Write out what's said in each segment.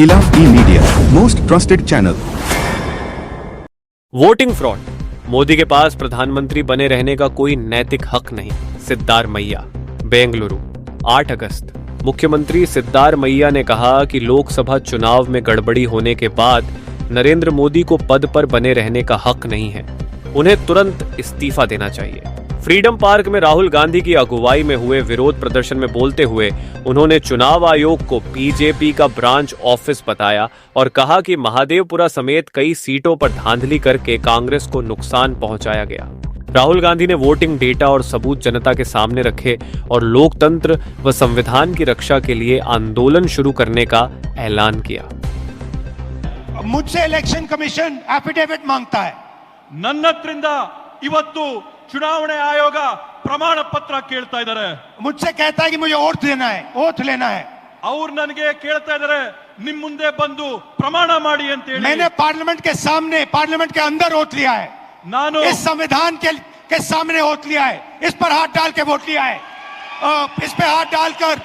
इलाफ ई media, most trusted channel. Voting fraud, Modi के पास प्रधानमंत्री बने रहने का कोई नैतिक हक नहीं। सिद्धारमैया, बेंगलुरु, 8 अगस्त। मुख्यमंत्री सिद्धारमैया ने कहा कि लोकसभा चुनाव में गड़बड़ी होने के बाद नरेंद्र मोदी को पद पर बने रहने का हक नहीं है, उन्हें तुरंत इस्तीफा देना चाहिए। फ्रीडम पार्क में राहुल गांधी की अगुवाई में हुए विरोध प्रदर्शन में बोलते हुए उन्होंने चुनाव आयोग को बीजेपी का ब्रांच ऑफिस बताया और कहा कि महादेवपुरा समेत कई सीटों पर धांधली करके कांग्रेस को नुकसान पहुंचाया गया। राहुल गांधी ने वोटिंग डेटा और सबूत जनता के सामने रखे और लोकतंत्र व संविधान की रक्षा के लिए आंदोलन शुरू करने का ऐलान किया। मुझसे इलेक्शन कमीशन एफिडेविट मांगता है, ನನ್ನತ್ರಿಂದ ಇವತ್ತು ಚುನಾವಣೆ ಆಯೋಗ ಪ್ರಮಾಣ ಪತ್ರ ಕೇಳ್ತಾ ಇದ್ದಾರೆ। मुझसे कहता है कि मुझे ओथ लेना है। ಅವ್ರು ನನಗೆ ಕೇಳ್ತಾ ಇದ್ದಾರೆ ನಿಮ್ ಮುಂದೆ ಬಂದು ಪ್ರಮಾಣ ಮಾಡಿ ಅಂತ ಹೇಳಿ। मैंने पार्लियामेंट के सामने, पार्लियामेंट के अंदर ओथ लिया है, ನಾನು इस संविधान के सामने ओथ लिया है, इस पर हाथ डाल के वोट लिया है, इस पे हाथ डालकर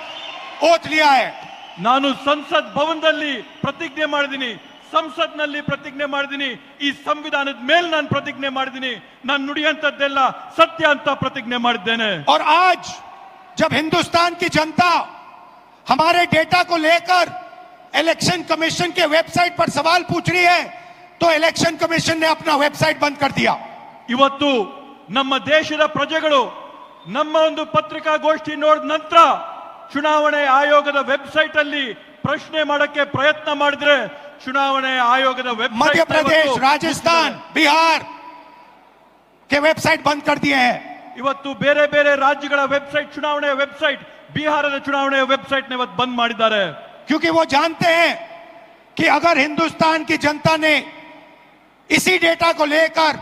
ओथ लिया है। ನಾನು ಸಂಸತ್ ಭವನದಲ್ಲಿ ಪ್ರತಿಜ್ಞೆ ಮಾಡಿದ್ದೀನಿ, ಸಂಸತ್ನಲ್ಲಿ ಪ್ರತಿಜ್ಞೆ ಮಾಡಿದ್ದೀನಿ, ಈ ಸಂವಿಧಾನದ ಮೇಲೆ ನಾನು ಪ್ರತಿಜ್ಞೆ ಮಾಡಿದ್ದೀನಿ, ನಾನು ನುಡಿಯಂತದ್ದೆಲ್ಲ ಸತ್ಯ ಅಂತ ಪ್ರತಿಜ್ಞೆ ಮಾಡಿದ್ದೇನೆ। और आज जब हिंदुस्तान की जनता हमारे डेटा को लेकर इलेक्शन कमीशन के वेबसाइट पर सवाल पूछ रही है, तो इलेक्शन कमीशन ने अपना वेबसाइट बंद कर दिया। ಇವತ್ತು ನಮ್ಮ ದೇಶದ ಪ್ರಜೆಗಳು ನಮ್ಮ ಒಂದು ಪತ್ರಿಕಾಗೋಷ್ಠಿ ನೋಡಿದ ನಂತರ ಚುನಾವಣೆ ಆಯೋಗದ ವೆಬ್ಸೈಟ್ ಅಲ್ಲಿ ಪ್ರಶ್ನೆ ಮಾಡಕ್ಕೆ ಪ್ರಯತ್ನ ಮಾಡಿದ್ರೆ ಚುನಾವಣೆ ಆಯೋಗದ ವೆಬ್ಸೈಟ್ मध्य प्रदेश, राजस्थान, बिहार के वेबसाइट बंद कर दिए हैं। ಇವತ್ತು ಬೇರೆ ಬೇರೆ ರಾಜ್ಯಗಳ ವೆಬ್ಸೈಟ್, ಚುನಾವಣೆ ವೆಬ್ಸೈಟ್, ಬಿಹಾರದ ಚುನಾವಣೆ ವೆಬ್ಸೈಟ್ ನ ಇವತ್ತು ಬಂದ್ ಮಾಡಿದ್ದಾರೆ। क्योंकि वो जानते हैं कि अगर हिंदुस्तान की जनता ने इसी डेटा को लेकर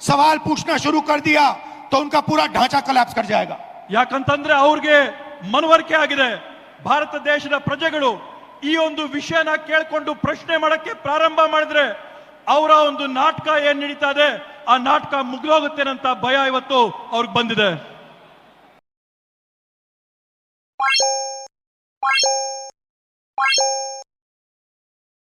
सवाल पूछना शुरू कर दिया तो उनका पूरा ढांचा कोलैप्स कर जाएगा। ಯಾಕಂತಂದ್ರೆ ಅವ್ರಿಗೆ ಮನವರಿಕೆ ಆಗಿದೆ, ಭಾರತ ದೇಶದ ಪ್ರಜೆಗಳು ಈ ಒಂದು ವಿಷಯನ ಕೇಳಿಕೊಂಡು ಪ್ರಶ್ನೆ ಮಾಡಕ್ಕೆ ಪ್ರಾರಂಭ ಮಾಡಿದ್ರೆ ಅವರ ಒಂದು ನಾಟಕ ಏನ್ ನಡೀತಾ ಇದೆ ಆ ನಾಟಕ ಮುಗಿದೋಗುತ್ತೆ ಅಂತ ಭಯ ಇವತ್ತು ಅವ್ರಿಗೆ ಬಂದಿದೆ।